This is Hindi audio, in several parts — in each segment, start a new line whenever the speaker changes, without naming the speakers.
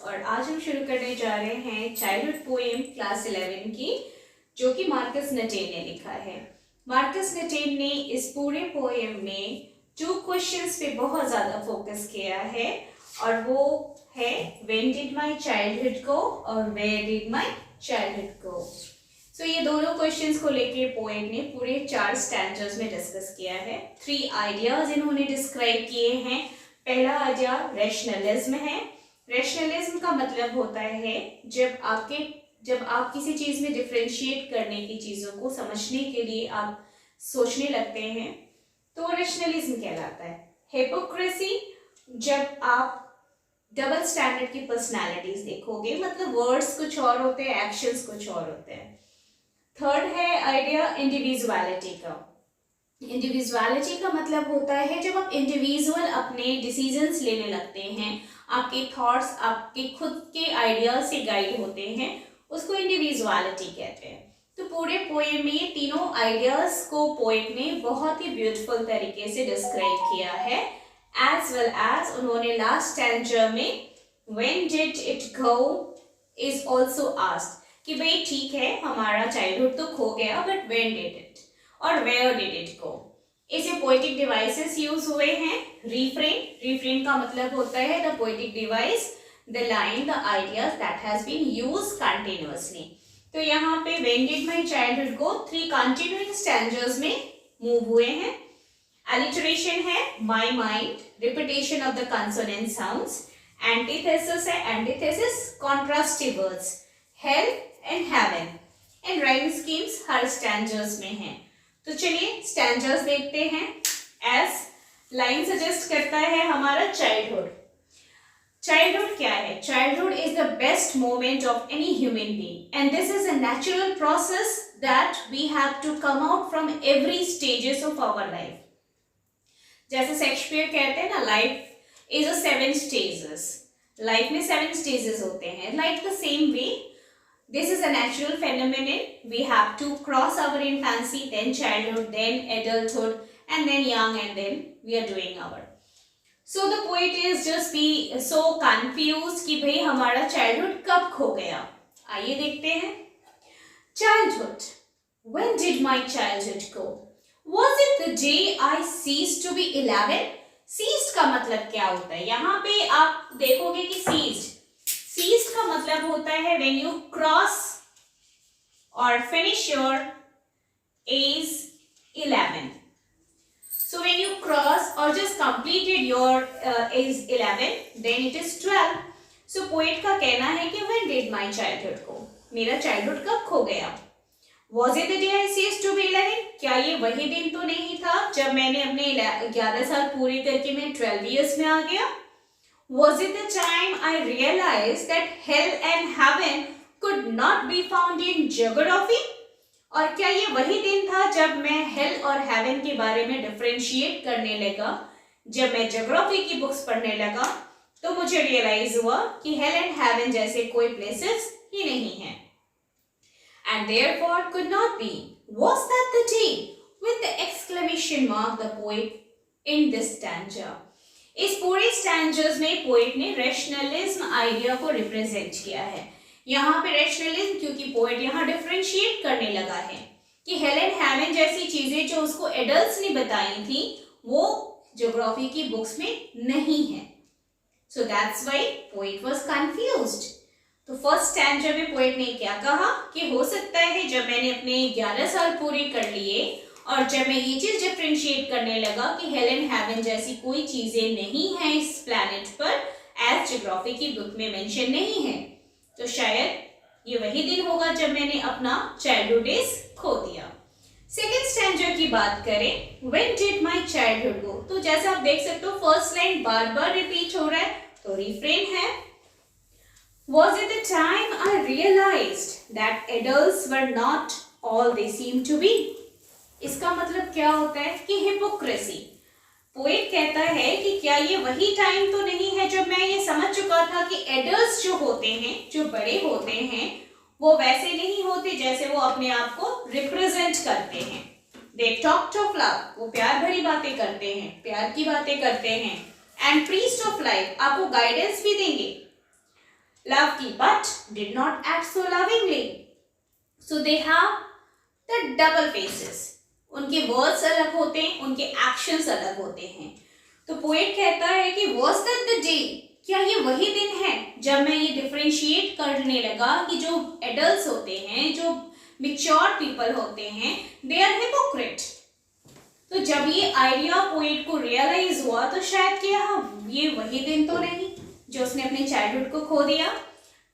और आज हम शुरू करने जा रहे हैं चाइल्डहुड पोएम क्लास 11 की, जो कि मार्कस नटेन ने लिखा है। मार्कस नटेन ने इस पूरे पोएम में 2 क्वेश्चंस पे बहुत ज़्यादा फोकस किया है, और वो है when did my childhood go और where did my childhood go. सो ये दोनों क्वेश्चंस को लेके पोएट ने पूरे 4 स्टैंजर्स में डिस्कस किया है। 3 आइडियाज इन्होंने डिस्क्राइब किए हैं। पहला आइडिया रैशनलिज्म है। रैशनलिज्म का मतलब होता है जब आप किसी चीज में डिफरेंशिएट करने की चीजों को समझने के लिए आप सोचने लगते हैं तो रैशनलिज्म कहलाता है। हिपोक्रेसी, जब आप डबल स्टैंडर्ड की पर्सनालिटीज देखोगे, मतलब वर्ड्स कुछ और होते हैं, एक्शंस कुछ और होते हैं। थर्ड है आइडिया इंडिविजुअलिटी का। इंडिविजुअलिटी का मतलब होता है जब आप इंडिविजुअल अपने डिसीजंस लेने लगते हैं, आपके थॉट्स आपके खुद के आइडियाज से गाइड होते हैं, उसको इंडिविजुअलिटी कहते हैं। तो पूरे पोएम में ये तीनों आइडियाज को पोएट ने बहुत ही ब्यूटीफुल तरीके से डिस्क्राइब किया है। एज वेल एज उन्होंने लास्ट स्टैंजा में when did it go is also asked कि भाई ठीक है हमारा चाइल्डहुड तो खो गया, बट व्हेन डिड इट और वेयर डिड इट गो। इसे पोएटिक डिवाइसेस यूज हुए हैं। रिफ्रेन का मतलब होता है the poetic device, the line, the ideas that has been used continuously. तो यहाँ पे when did my childhood go 3 continuing stanzas में मूव हुए हैं। अलिटरेशन है my mind, repetition of the consonant sounds. Antithesis है, antithesis contrastive words, hell and heaven. And rhyme schemes हर स्टैंजर्स में हैं। तो चलिए स्टैंजर्स देखते हैं। एस लाइन सजेस्ट करता है हमारा चाइल्डहुड। चाइल्डहुड क्या है? Childhood is the best moment of any human being and this is a natural process that we have to come out from every stages of our life. जैसे शेक्सपियर कहते हैं ना, life is a 7 stages. Life में 7 स्टेजेस होते हैं। Like the same way this is a natural phenomenon. We have to cross our infancy, then childhood, then adulthood, and then young, and then we are doing our. So the poet is just be so confused कि भाई हमारा childhood कब खो गया। आइए देखते हैं। Childhood. When did my childhood go? Was it the day I ceased to be 11? Ceased का मतलब क्या होता है? यहाँ पे आप देखोगे कि ceased का मतलब होता है when you cross or finish your age 11. So when you cross or just completed your age 11, then it is 12. So poet का कहना है कि when did my childhood go? मेरा childhood कब खो गया? Was it the day I ceased to be 11? क्या ये वही दिन तो नहीं था जब मैंने अपने 11 साल पूरे करके मैं 12 years में आ गया? Was it the time I realized that hell and heaven could not be found in geography? और क्या ये वही दिन था जब मैं hell और heaven के बारे में डिफरेंशिएट करने लगा? जब मैं ज्योग्राफी की बुक्स पढ़ने लगा तो मुझे रियलाइज हुआ कि hell and heaven जैसे कोई प्लेसेस ही नहीं हैं। And therefore could not be. Was that the day? With the exclamation mark the poet in this stanza. इस पूरे स्टैंजर्स में पोएट ने रैशनलिज्म आइडिया को रिप्रेजेंट किया है। यहाँ पे रैशनलिज्म क्योंकि पोएट यहाँ डिफरेंशिएट करने लगा है कि हेल एंड हेवन जैसी चीजें जो उसको एडल्ट्स ने बताई थी वो ज्योग्राफी की बुक्स में नहीं है। So that's why poet was confused. तो फर्स्ट स्टैंजर में पोएट ने क्या कहा कि हो सकता है जब मैंने अपने 11 साल पूरे कर लिए और जब मैं ये चीज डिफरेंशिएट करने लगा कि हेल एंड हेवन जैसी कोई चीजें नहीं है इस प्लैनेट पर, एज ज्योग्राफी की बुक में मेंशन नहीं है, तो शायद ये वही दिन होगा जब मैंने अपना चाइल्डहुड डेज खो दिया। सेकेंड स्टैंजर की बात करें, व्हेन डिड माय चाइल्डहुड गो, तो जैसे आप देख सकते हो फर्स्ट लाइन बार बार रिपीट हो रहा है, तो रिफ्रेन है Was it the time I realized that adults were not all they seem to be? इसका मतलब क्या होता है कि हिपोक्रेसी। पोएट कहता है कि क्या ये वही टाइम तो नहीं है जब मैं ये समझ चुका था कि एडल्ट्स जो होते हैं, जो बड़े होते हैं, वो वैसे नहीं होते जैसे वो अपने आप को रिप्रेजेंट करते हैं। दे टॉक ऑफ लव, वो प्यार भरी बातें करते हैं, प्यार की बातें करते हैं, एंड प्रीस्ट ऑफ लाइफ, आपको गाइडेंस भी देंगे। loved but did not act so lovingly. So they have the double faces. उनके वर्ड्स अलग होते हैं, उनके एक्शंस अलग होते हैं. तो पोएट कहता है कि was that the day, क्या ये वही दिन है जब मैं ये डिफरेंशिएट करने लगा कि जो एडल्ट्स होते हैं, जो मैच्योर पीपल होते हैं, दे आर हिपोक्रेट. तो जब ये आइडिया पोएट को रियलाइज हुआ तो शायद कि हाँ ये वही दिन तो नहीं जो उसने अपने चाइल्डहुड को खो दिया.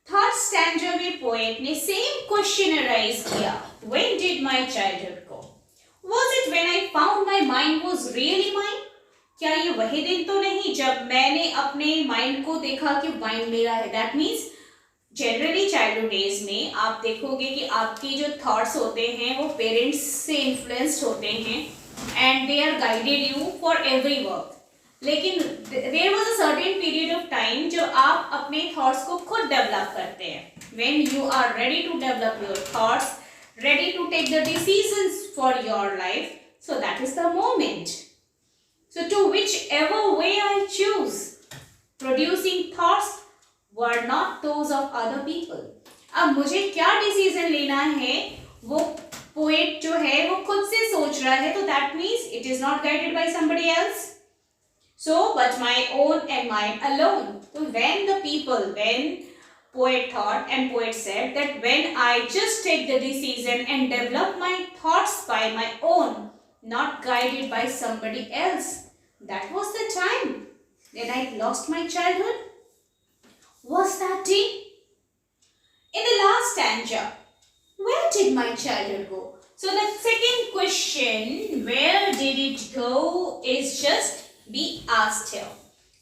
थर्ड स्टैंजा में पोएट ने सेम क्वेश्चन अराइज किया. When did my childhood go? Was it when I found my mind was really mine? क्या ये वही दिन तो नहीं जब मैंने अपने माइंड को देखा कि माइंड मेरा है? That means generally childhood age में आप देखोगे कि आपके जो थॉट्स होते हैं वो पेरेंट्स से इन्फ्लुएंस्ड होते हैं and they are guided you for every work. लेकिन there was a certain period of time जो आप अपने थॉट्स को खुद डेवलप करते हैं. When you are ready to develop your thoughts, ready to take the decisions for your life, so that is the moment. So to whichever way I choose, producing thoughts were not those of other people. अब मुझे क्या डिसीजन लेना है वो पोएट जो है वो खुद से सोच रहा है, तो that means it is not guided by somebody else. So but my own and mine alone. So when poet thought and poet said that when I just take the decision and develop my thoughts by my own, not guided by somebody else, that was the time that I lost my childhood. Was that day? In the last stanza, where did my childhood go? So the second question, where did it go, is just be asked here.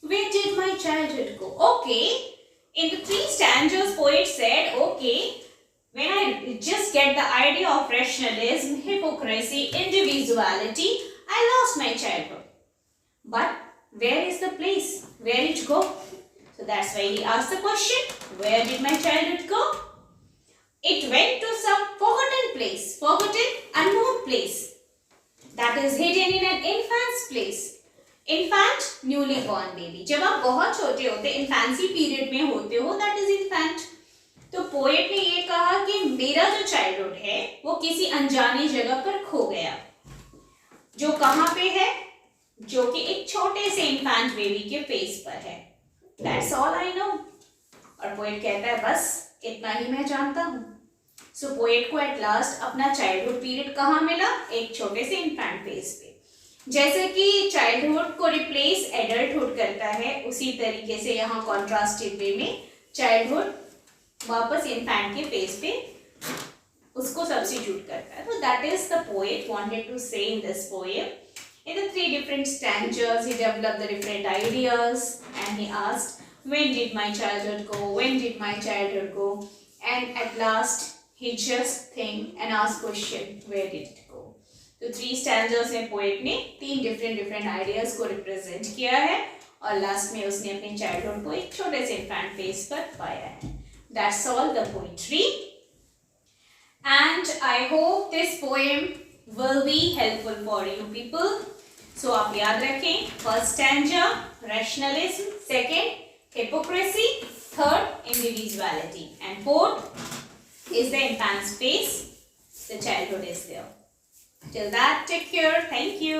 Where did my childhood go? Okay. In the three stanzas, poet said, okay, when I just get the idea of rationalism, hypocrisy, individuality, I lost my childhood. But where is the place? Where did it go? So that's why he asked the question, where did my childhood go? It went to some forgotten place, forgotten, unknown place. That is hidden in an infant's place. Infant, newly born baby. जब आप बहुत छोटे होते, इन्फेंसी पीरियड में होते हो, दैट इज इन्फैंट. तो पोएट ने ये कहा कि मेरा जो चाइल्डहुड है वो किसी अनजानी जगह पर खो गया. जो कहाँ पे है? जो कि एक छोटे से इन्फैंट बेबी के फेस पर है. That's all I know. और पोएट कहता है बस इतना ही मैं जानता हूँ. सो पोएट को एट लास्ट अपना चाइल्डहुड पीरियड कहाँ मिला? एक छोटे से इन्फैंट फेस पे. जैसे कि चाइल्डहुड को रिप्लेस एडल्टहुड करता है, उसी तरीके से यहाँ कॉन्ट्रास्टिव वे में चाइल्डहुड वापस इन्फैंट के फेस पे उसको सब्स्टिट्यूट करता है. तो that is the poet wanted to say in this poem. In the 3 different stanzas he developed the different ideas and he asked, when did my childhood go, when did my childhood go, and at last he just think and ask question, where did it go. तो 3 स्टैंजर्स में पोएट ने 3 डिफरेंट आइडियाज को रिप्रेजेंट किया है और लास्ट में उसने अपने चाइल्डहुड को एक छोटे से इन्फैंट फेस पर पाया है. That's all the poetry and I hope this poem will be helpful for you people. So आप याद रखें, first stanza rationalism, second hypocrisy, third individuality and fourth is the infant's face, the childhood is there. Till that, take care. Thank you.